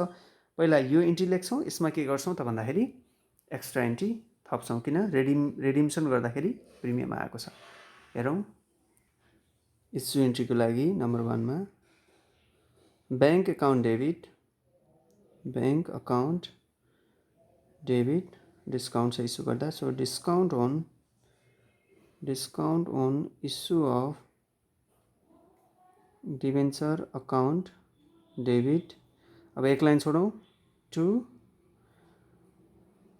A: पहिला यो इन्ट्री लेख्छौँ, यसमा के गर्छौँ त भन्दाखेरि एक्स्ट्रा इन्ट्री थप्छौँ, किन रिडिम्सन गर्दाखेरि प्रिमियम आएको छ। हेरौँ, इस्यु इन्ट्रीको लागि नम्बर 1 मा bank account debit, bank account debit discount छ इस्यु गर्दा। So discount on issue of debenture account debit. अब एक लाइन छोडौँ, टु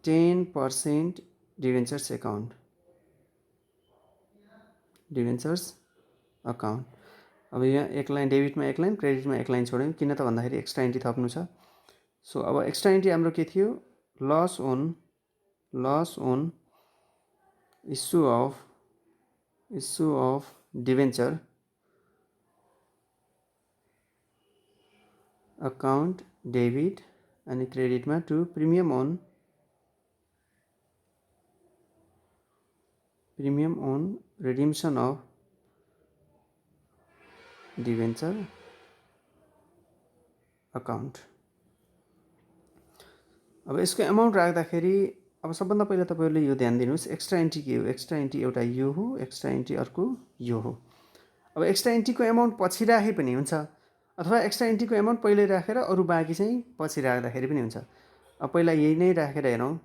A: 10% डिभेन्चर्स अकाउन्ट। अब यहाँ एक लाइन डेबिटमा एक लाइन, क्रेडिटमा एक लाइन छोड्यौँ, किन त भन्दाखेरि एक्स्ट्रा इन्ट्री थप्नु छ। सो अब एक्स्ट्रा इन्ट्री हाम्रो के थियो, loss on issue of debenture account debit अनि क्रेडिटमा to premium on redemption of debenture account. अब यसको एमाउन्ट राख्दाखेरि अब सबभन्दा पहिला तपाईँहरूले यो ध्यान दिनुहोस्, एक्स्ट्रा इन्ट्री के हो। एक्स्ट्रा इन्ट्री एउटा यो हो, एक्स्ट्रा इन्ट्री अर्को यो हो। अब एक्स्ट्रा इन्ट्रीको एमाउन्ट पछि राखे पनि हुन्छ, अथवा एक्स्ट्रा इन्ट्रीको एमाउन्ट पहिल्यै राखेर अरू बाँकी चाहिँ पछि राख्दाखेरि पनि हुन्छ। अब पहिला यही नै राखेर हेरौँ।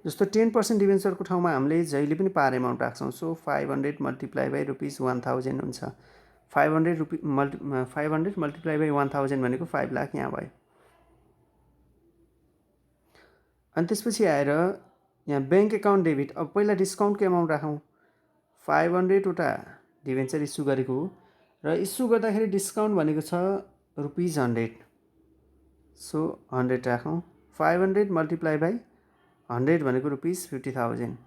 A: जस्तो 10% डिभेन्चरको ठाउँमा हामीले जहिले पनि पार एमाउन्ट राख्छौँ। सो 500 मल्टिप्लाई बाई ₹1000 हुन्छ। 500 मल्टिप्लाई बाई 1000 भनेको 5 लाख यहाँ भयो। अनि त्यसपछि आएर यहाँ ब्याङ्क अकाउन्ट डेबिट। अब पहिला डिस्काउन्टको एमाउन्ट राखौँ। 500 वटा डिभेन्चर इस्यु गरेको हो र इस्यु गर्दाखेरि डिस्काउन्ट भनेको छ ₹100। सो 100 राखौँ। 500 मल्टिप्लाई बाई 100 भनेको ₹50,000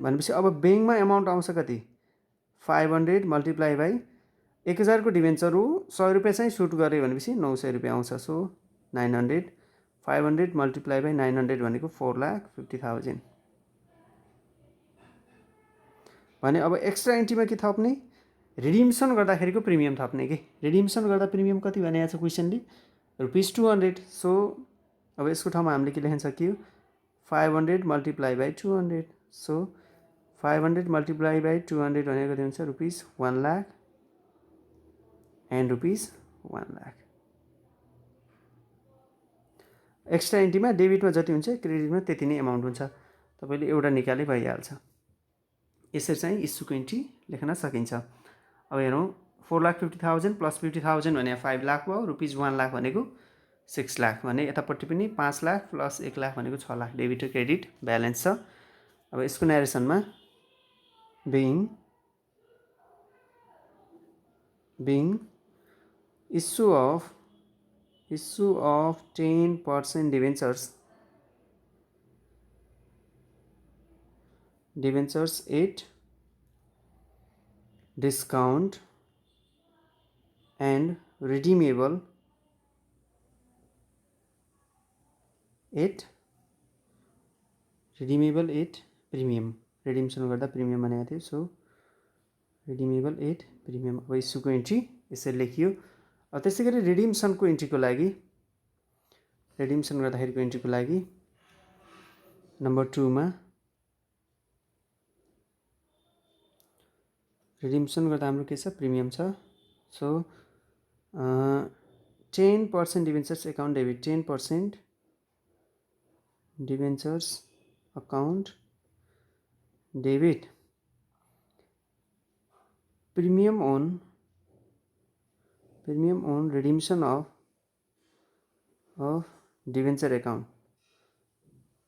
A: भनेपछि अब ब्याङ्कमा एमाउन्ट आउँछ कति, 500 मल्टिप्लाई बाई 1000 को डिभेन्चर हो, ₹100 चाहिँ सुट गऱ्यो भनेपछि ₹900 आउँछ। सो 900। 500 मल्टिप्लाई बाई 900 भनेको 4,50,000 भने। अब एक्स्ट्रा इन्ट्रीमा के थप्ने, रिडिम्सन गर्दाखेरिको प्रिमियम थप्ने कि। रिडिम्सन गर्दा प्रिमियम कति भनेको छ क्वेसनले, ₹200। सो अब यसको ठाउँमा हामीले के लेख्न सक्यो, 500 multiply by 200। So 500 multiply by 200 भनेको कति हुन्छ, ₹1 लाख एन्ड ₹1 लाख। एक्स्ट्रा इन्ट्रीमा डेबिटमा जति हुन्छ, क्रेडिटमा त्यति नै एमाउन्ट हुन्छ। तपाईँले एउटा निकाले भइहाल्छ। यसरी चाहिँ इस्युको इन्ट्री लेख्न सकिन्छ। अब हेरौँ, 4,50,000 प्लस 50,000 भने 5 लाख भयो, ₹1 लाख भनेको 6 लाख भने यतापट्टि पनि 5 लाख प्लस 1 लाख भनेको 6 लाख डेबिट र क्रेडिट ब्यालेन्स छ। अब यसको नेरेसनमा being issue of 10% debentures at discount and redeemable at redeemable at premium redemption गर्दा प्रिमियम भनेको थियो सो रिडिमेबल एट प्रिमियम अब इस्युको इन्ट्री यसरी लेखियो अब त्यसै गरी रिडिम्सनको इन्ट्रीको लागि रिडिम्सन गर्दाखेरिको इन्ट्रीको लागि नम्बर 2 मा रिडिम्सन गर्दा हाम्रो के छ प्रिमियम छ so 10% debentures account debit 10% debentures account debit premium on redemption of debenture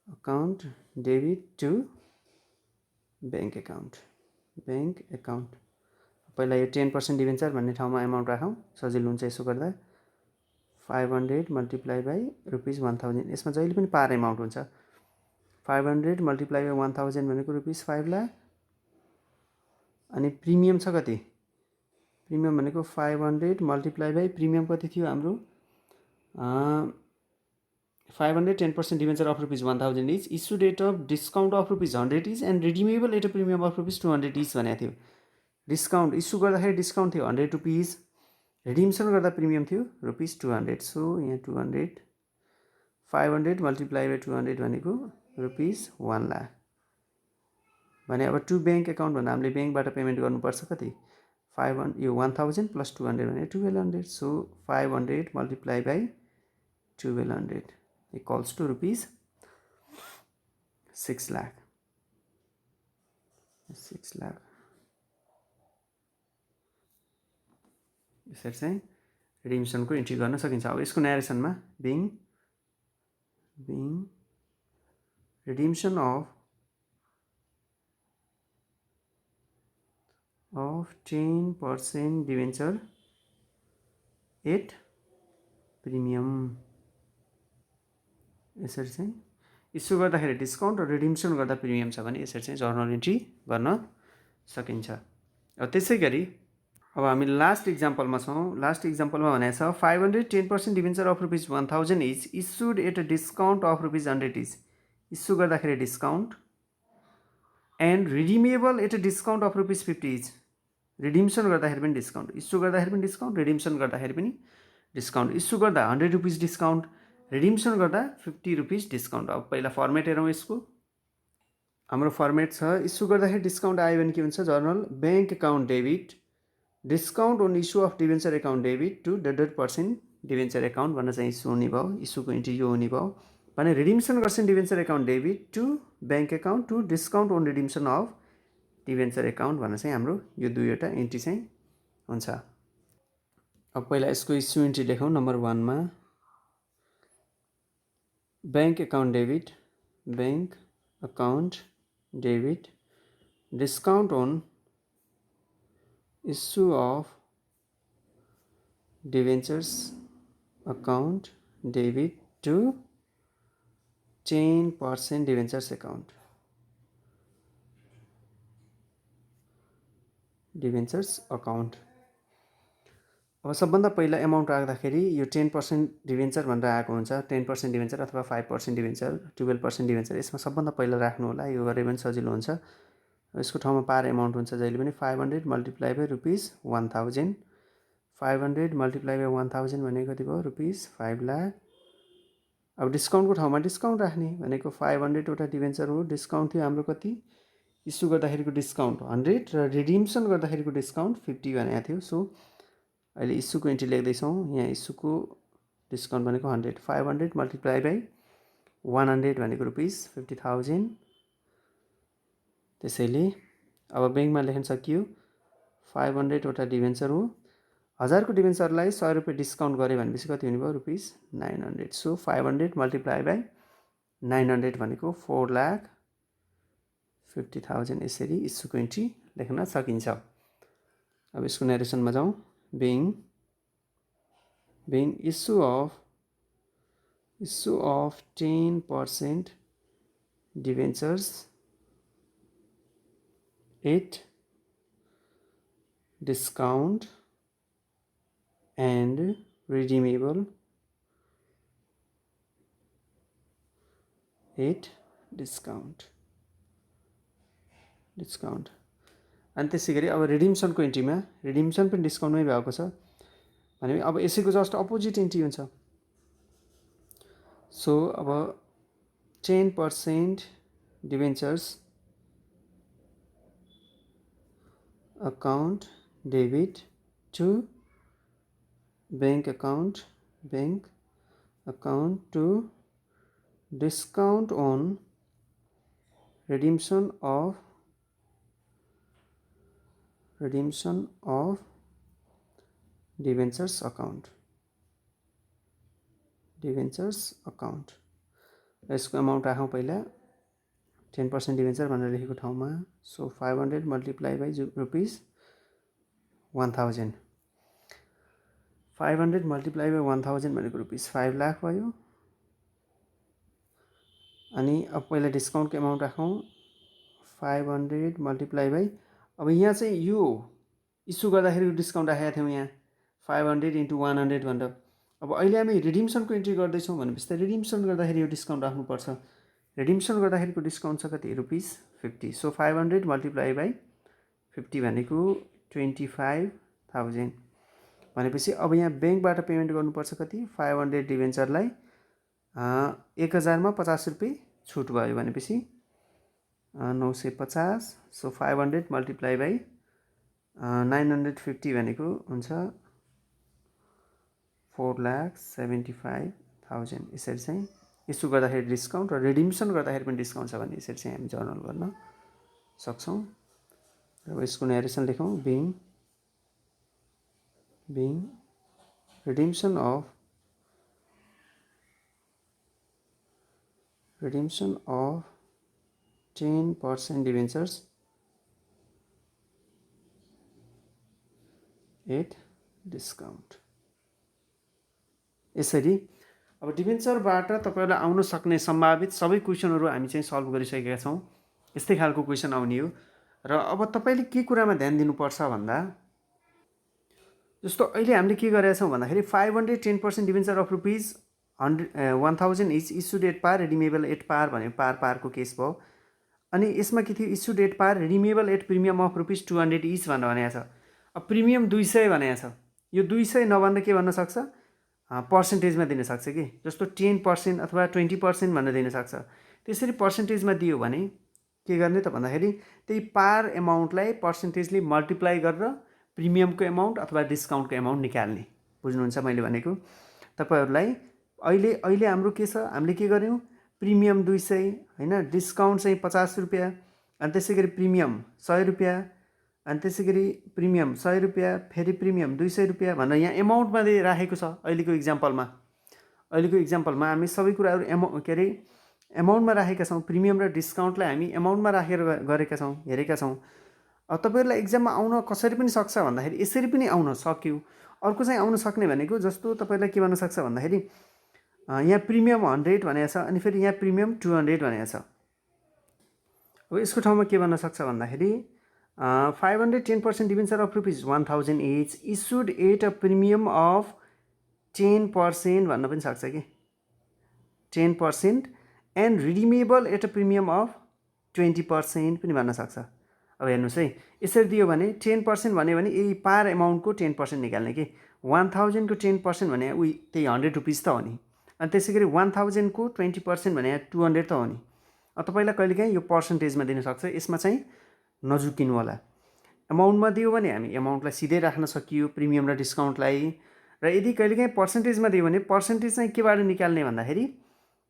A: account debit to bank account पहिला यो 10% डिभेन्चर भन्ने ठाउँमा एमाउन्ट राखौँ सजिलो हुन्छ यसो गर्दा 500 मल्टिप्लाई बाई ₹1000 यसमा जहिले पनि पार एमाउन्ट हुन्छ 500 मल्टिप्लाई बाई 1000 भनेको ₹5 लाख अनि प्रिमियम छ कति प्रिमियम भनेको 500 मल्टिप्लाई बाई प्रिमियम कति थियो हाम्रो 500 10% debenture of ₹1000 is issued at of discount of ₹100 is and redeemable at a premium of ₹200 is भनेको थियो डिस्काउन्ट इस्यु गर्दाखेरि डिस्काउन्ट थियो ₹100 रिडिम्सन गर्दा प्रिमियम थियो ₹200 सो यहाँ 200 500 मल्टिप्लाई बाई 200 भनेको ₹1 लाख भने अब टु ब्याङ्क एकाउन्ट भन्दा हामीले ब्याङ्कबाट पेमेन्ट गर्नुपर्छ कति 500 यो 1000 प्लस 200 भने 1200 so 500 multiply by 1200 equals to ₹6 lakh 6 lakh यसरी चाहिँ रिडिम्सनको इन्ट्री गर्न सकिन्छ अब यसको न्यारेसनमा being redemption of 10% debenture at premium यसरी चाहिँ इस्यु गर्दाखेरि डिस्काउन्ट र रिडिम्सन गर्दा प्रिमियम छ भने यसरी चाहिँ जर्नल इन्ट्री गर्न सकिन्छ अब त्यसै गरी अब हामी लास्ट इक्जाम्पलमा छौँ लास्ट इक्जाम्पलमा भनेको छ 500 10% debenture of ₹1000 is issued at a discount of ₹100 is issue गर्दाखेरि discount and redeemable at a discount of ₹50 is redemption गर्दाखेरि पनि डिस्काउन्ट इस्यु गर्दाखेरि पनि डिस्काउन्ट रिडिम्सन गर्दाखेरि पनि डिस्काउन्ट इस्यु गर्दा ₹100 डिस्काउन्ट रिडिम्सन गर्दा ₹50 डिस्काउन्ट अब पहिला फर्मेट हेरौँ यसको हाम्रो फर्मेट छ इस्यु गर्दाखेरि डिस्काउन्ट आयो भने के हुन्छ journal bank account debit discount on issue of debenture account debit to %% debenture account भन्न चाहिँ इस्यु हुने भयो इस्युको इन्ट्री यो हुने भयो भने रिडिम्सन गर्छन् debenture account debit to bank account to discount on redemption of debenture account भन्न चाहिँ हाम्रो यो दुईवटा इन्ट्री चाहिँ हुन्छ अब पहिला यसको इस्यु इन्ट्री लेखौँ नम्बर 1 मा bank account debit discount on issue of debentures account debit to 10% debentures account अब सबभन्दा पहिला एमाउन्ट राख्दाखेरि यो 10% डिभेन्चर भनेर आएको हुन्छ 10% डिभेन्चर अथवा 5% डिभेन्चर 12% डिभेन्चर यसमा सबभन्दा पहिला राख्नु होला यो गरे पनि सजिलो हुन्छ यसको ठाउँमा पार एमाउन्ट हुन्छ जहिले पनि 500 मल्टिप्लाई बाई ₹1000 500 मल्टिप्लाई बाई 1000 भनेको कति भयो ₹5 लाख अब डिस्काउन्टको ठाउँमा डिस्काउन्ट राख्ने भनेको 500 वटा डिभेन्चर हो डिस्काउन्ट थियो हाम्रो कति इस्यु गर्दाखेरिको डिस्काउन्ट 100 र रिडिम्सन गर्दाखेरिको डिस्काउन्ट 50 भनेको थियो सो अहिले इस्युको इन्ट्री लेख्दैछौँ यहाँ इस्युको डिस्काउन्ट भनेको 100 500 मल्टिप्लाई बाई 100 भनेको ₹50,000 त्यसैले अब ब्याङ्कमा लेख्न सकियो 500 वटा डिभेन्चर हो 1000 को डिभेन्चरलाई ₹100 डिस्काउन्ट गरे भनेपछि कति हुने भयो ₹900 सो 500 मल्टिप्लाई बाई 900 भनेको 4,50,000 यसरी इस्युको इन्ट्री लेख्न सकिन्छ अब यसको नरेसनमा जाउँ being issue of 10% debentures at discount and redeemable at discount अनि त्यसै गरी अब रिडिम्सनको इन्ट्रीमा रिडिम्सन पनि डिस्काउन्टमै भएको छ भने अब यसैको जस्ट अपोजिट इन्ट्री हुन्छ। सो अब 10% debentures account debit to bank account to discount on redemption of debentures account यसको अमाउन्ट राखौँ पहिला 10% डिबेन्चर भनेर लेखेको ठाउँमा। So 500 multiply by rupees 1000 500 multiply by 1000 भनेको रुपिस 5 लाख भयो। अनि अब पहिला डिस्काउन्टको एमाउन्ट राखौँ 500 मल्टिप्लाई बाई अब यहाँ चाहिँ यो इस्यु गर्दाखेरि डिस्काउन्ट राखेका थियौँ यहाँ 500 इन्टु 100 भनेर। अब अहिले हामी रिडिम्सनको इन्ट्री गर्दैछौँ भनेपछि त रिडिम्सन गर्दाखेरि यो डिस्काउन्ट राख्नुपर्छ। रिडिम्सन गर्दाखेरिको डिस्काउन्ट छ कति रुपिस 50। सो 500 मल्टिप्लाई बाई 50 भनेको 25,000 भनेपछि अब यहाँ ब्याङ्कबाट पेमेन्ट गर्नुपर्छ कति 500 डिबेन्चरलाई 1000 मा 50 रुपियाँ छुट भयो भनेपछि 950। सो 500 मल्टिप्लाई बाई 950 भनेको हुन्छ 4,75,000। यसरी चाहिँ इस्यु गर्दाखेरि डिस्काउन्ट र रिडिम्सन गर्दाखेरि पनि डिस्काउन्ट छ भने यसरी चाहिँ हामी जर्नल गर्न सक्छौँ। र यसको नरेसन लेखौँ being redemption of 10% डिबेन्चर्स at discount. यसरी अब डिबेन्चरबाट तपाईहरुलाई आउन सक्ने सम्भावित सबै क्वेशनहरू हामी चाहिँ सल्भ गरिसकेका छौँ। यस्तै खालको क्वेशन आउने हो। र अब तपाईले के कुरामा ध्यान दिनुपर्छ भन्दा जस्तो अहिले हामीले के गरेका छौँ भन्दाखेरि 500 10% debenture of rupees 1000 is issued at par redeemable at par भने पारको केस भयो। अनि यसमा के थियो issued at par redeemable at premium of rupees 200 each भनेर भनेको छ। अब प्रिमियम 200 भनेको छ। यो 200 नभन्दा के भन्न सक्छ पर्सेन्टेजमा दिन सक्छ कि जस्तो 10% अथवा 20% भनेर दिन सक्छ। त्यसरी पर्सेन्टेजमा दियो भने के गर्ने त भन्दाखेरि त्यही पार एमाउन्टलाई पर्सेन्टेजले मल्टिप्लाई गरेर प्रिमियमको एमाउन्ट अथवा डिस्काउन्टको एमाउन्ट निकाल्ने। बुझ्नुहुन्छ मैले भनेको तपाईहरुलाई अहिले हाम्रो के छ हामीले के गर्यौं प्रिमियम 200 हैन डिस्काउन्ट चाहिँ 50 रुपैयाँ अनि त्यसैगरी प्रिमियम 100 रुपैयाँ अनि त्यसैगरी प्रिमियम 100 रुपैयाँ फेरि प्रिमियम 200 रुपैयाँ भनेर यहाँ एमाउन्टमा राखेको छ। अहिलेको इक्जाम्पलमा हामी सबै कुराहरु एमाउन्टमा राखेका छौं। प्रिमियम र डिस्काउन्टलाई हामी एमाउन्टमा राखेर गरेका छौं हेरेका छौं। अब तपाईहरुलाई एक्जाममा आउन कसरी पनि सक्छ भन्दाखेरि यसरी पनि आउन सक्यो। अर्को चाहिँ आउन सक्ने भनेको जस्तो तपाईहरुलाई के भन्न सक्छ भन्दाखेरि यहाँ प्रिमियम 100 भनेको छ अनि फेरि यहाँ प्रिमियम 200 भनेको छ। अब यसको ठाउँमा के भन्न सक्छ भन्दाखेरि 500 10% debenture of rupees 1000 is issued at a premium of 10% भन्न पनि सक्छ कि 10% and redeemable at a premium of 20% पनि भन्न सक्छ। अब हेर्नुस् है यसरी दियो भने 10% भन्यो भने यही पार एमाउन्टको 10% निकाल्ने कि 1000 को 10% भने उही त्यही 100 रुपीस त हो नि। अनि त्यसैगरी 1000 को 20% भने 200 त हो नि। अब तपाईलाई कहिलेकाहीँ यो पर्सेन्टेजमा दिन सक्छ। यसमा चाहिँ नझुकिनु होला। एमाउन्टमा दियो भने हामी एमाउन्टलाई सिधै राख्न सकियो प्रिमियम र डिस्काउन्टलाई। र यदि कहिलेकाहीँ पर्सेन्टेजमा दियो भने पर्सेन्टेज चाहिँ केबाट निकाल्ने भन्दाखेरि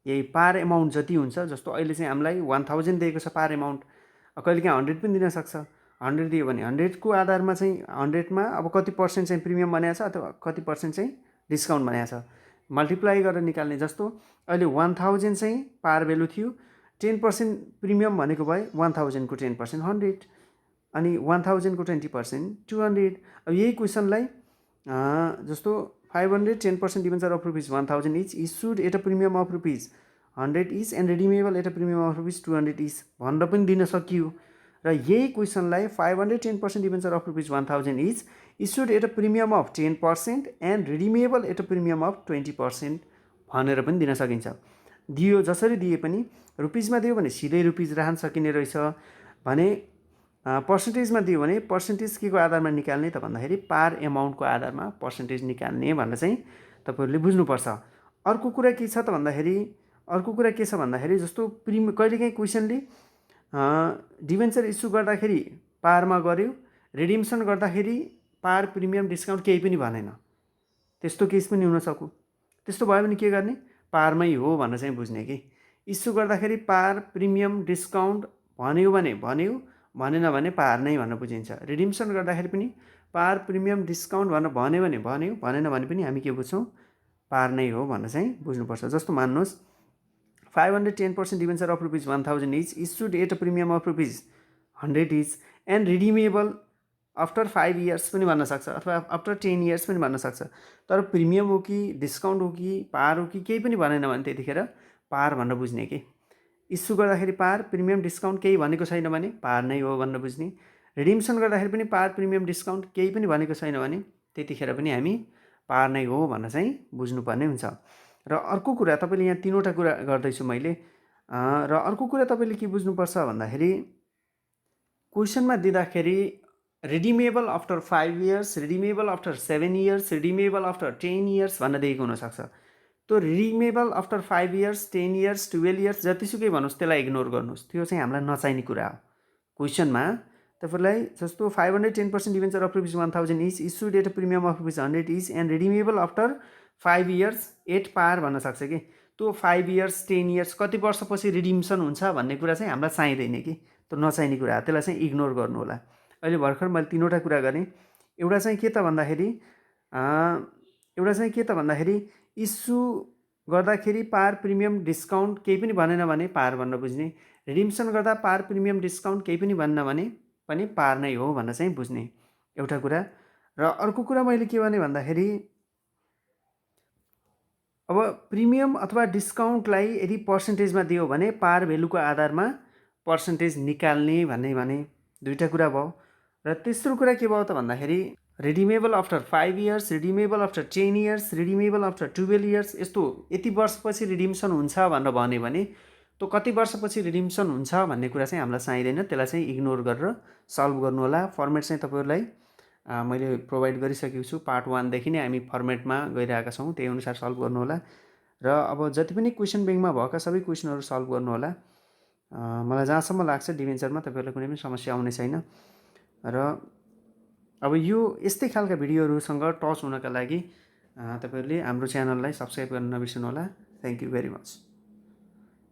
A: यही पार एमाउन्ट जति हुन्छ जस्तो अहिले चाहिँ हामीलाई 1000 दिएको छ पार एमाउन्ट। कहिलेकाहीँ 100 पनि दिन सक्छ। 100 दियो भने 100 को आधारमा चाहिँ 100 मा अब कति पर्सेन्ट चाहिँ प्रिमियम भनेको छ अथवा कति पर्सेन्ट चाहिँ डिस्काउन्ट भनेको छ मल्टिप्लाई गरेर निकाल्ने। जस्तो अहिले 1000 चाहिँ पार भ्यालु थियो 10% प्रिमियम भनेको भए 1000 को 10% 100 अनि 1000 को 20% 200। अब यही क्वेशनलाई जस्तो 500 10% debenture of rupees 1000 is issued at a premium of rupees 100 is and redeemable at a premium of rupees 200 is भनेर पनि दिन सकियो। र यही क्वेशनलाई 500 10% debenture of rupees 1000 is issued at a premium of 10% and redeemable at a premium of 20% भनेर पनि दिन सकिन्छ। दियो जसरी दिए पनि रुपिजमा दियो भने सिधै रुपिज राख्न सकिने रहेछ भने पर्सेन्टेजमा दियो भने पर्सेन्टेज के को आधारमा निकाल्ने त भन्दाखेरि पार एमाउन्टको आधारमा पर्सेन्टेज निकाल्ने भनेर चाहिँ तपाईँहरूले बुझ्नुपर्छ। अर्को कुरा के छ त भन्दाखेरि जस्तो कहिलेकाहीँ क्वेसनले डिभेन्चर इस्यु गर्दाखेरि पारमा गर्यो, रिडिम्सन गर्दाखेरि पार प्रिमियम डिस्काउन्ट केही पनि भनेन, त्यस्तो केस पनि हुनसक्यो। त्यस्तो भयो भने के गर्ने, पारमै हो भनेर चाहिँ बुझ्ने कि इस्यु गर्दाखेरि पार प्रिमियम डिस्काउन्ट भन्यो भने भन्यो, भनेन भने पार नै भनेर बुझिन्छ। रिडिम्सन गर्दाखेरि पनि पार प्रिमियम डिस्काउन्ट भनेर भन्यो भने भन्यो, भनेन भने पनि हामी के बुझ्छौँ, पार नै हो भनेर चाहिँ बुझ्नुपर्छ। जस्तो मान्नुहोस् 510% debenture of rupees 1000 is issued at a premium of rupees 100 is and redeemable after 5 years पनि भन्न सक्छ अथवा आफ्टर 10 इयर्स पनि भन्न सक्छ। तर प्रिमियम हो कि डिस्काउन्ट हो कि पार हो कि केही पनि भनेन भने त्यतिखेर पार भनेर बुझ्ने कि इस्यु गर्दाखेरि पार प्रिमियम डिस्काउन्ट केही भनेको छैन भने पार नै हो भनेर बुझ्ने। रिडिम्सन गर्दाखेरि पनि पार प्रिमियम डिस्काउन्ट केही पनि भनेको छैन भने त्यतिखेर पनि हामी पार नै हो भनेर चाहिँ बुझ्नुपर्ने हुन्छ। र अर्को कुरा तपाईँले यहाँ 3वटा कुरा गर्दैछु मैले, र अर्को कुरा तपाईँले के बुझ्नुपर्छ भन्दाखेरि क्वेसनमा दिँदाखेरि redeemable after 5 years, redeemable after 7 years, redeemable after 10 years भनेर दिएको हुनसक्छ। त्यो redeemable after 5 years, 10 years, 12 years जतिसुकै भन्नुहोस् त्यसलाई इग्नोर गर्नुहोस्, त्यो चाहिँ हामीलाई नचाहिने कुरा हो। क्वेसनमा तपाईँलाई जस्तो 510% debenture of rupees 1000 is issued at a premium of rupees 100 is and redeemable after 5 years at par भन्न सक्छ कि त्यो 5 इयर्स 10 इयर्स कति वर्षपछि रिडिम्सन हुन्छ भन्ने कुरा चाहिँ हामीलाई चाहिँदैन कि, त्यो नचाहिने कुरा हो, त्यसलाई चाहिँ इग्नोर गर्नु होला। अहिले भर्खर मैले 3वटा कुरा गरेँ। एउटा चाहिँ के त भन्दाखेरि इस्यु गर्दाखेरि पार प्रिमियम डिस्काउन्ट केही पनि भनेन भने पार भनेर बुझ्ने, रिडिम्सन गर्दा पार प्रिमियम डिस्काउन्ट केही पनि भनेन भने पनि पार नै हो भनेर चाहिँ बुझ्ने एउटा कुरा। र अर्को कुरा मैले के भने भन्दाखेरि अब प्रिमियम अथवा डिस्काउन्टलाई यदि पर्सेन्टेजमा दियो भने पार भेल्युको आधारमा पर्सेन्टेज निकाल्ने भने दुईवटा कुरा भयो। र तेस्रो कुरा के भयो त भन्दाखेरि redeemable after 5 years, redeemable after 10 years, redeemable after 12 years, यस्तो यति वर्षपछि रिडिम्सन हुन्छ भनेर भन्यो भने त्यो कति वर्षपछि रिडिम्सन हुन्छ भन्ने कुरा चाहिँ हामीलाई चाहिँदैन, त्यसलाई चाहिँ इग्नोर गरेर सल्भ गर्नु होला। फर्मेट चाहिँ तपाईँहरूलाई मैले प्रोभाइड गरिसकेको छु। पार्ट 1 देखि नै हामी फर्मेटमा गइरहेका छौँ, त्यही अनुसार सल्भ गर्नु होला। र अब जति पनि क्वेसन ब्याङ्कमा भएका सबै क्वेसनहरू सल्भ गर्नु होला। मलाई जहाँसम्म लाग्छ डिभेन्चरमा तपाईँहरूलाई कुनै पनि समस्या आउने छैन। र अब यो यस्तै खालका भिडियोहरूसँग टच हुनका लागि तपाईँहरूले हाम्रो च्यानललाई सब्सक्राइब गर्न नबिर्सनु होला। Thank you very much.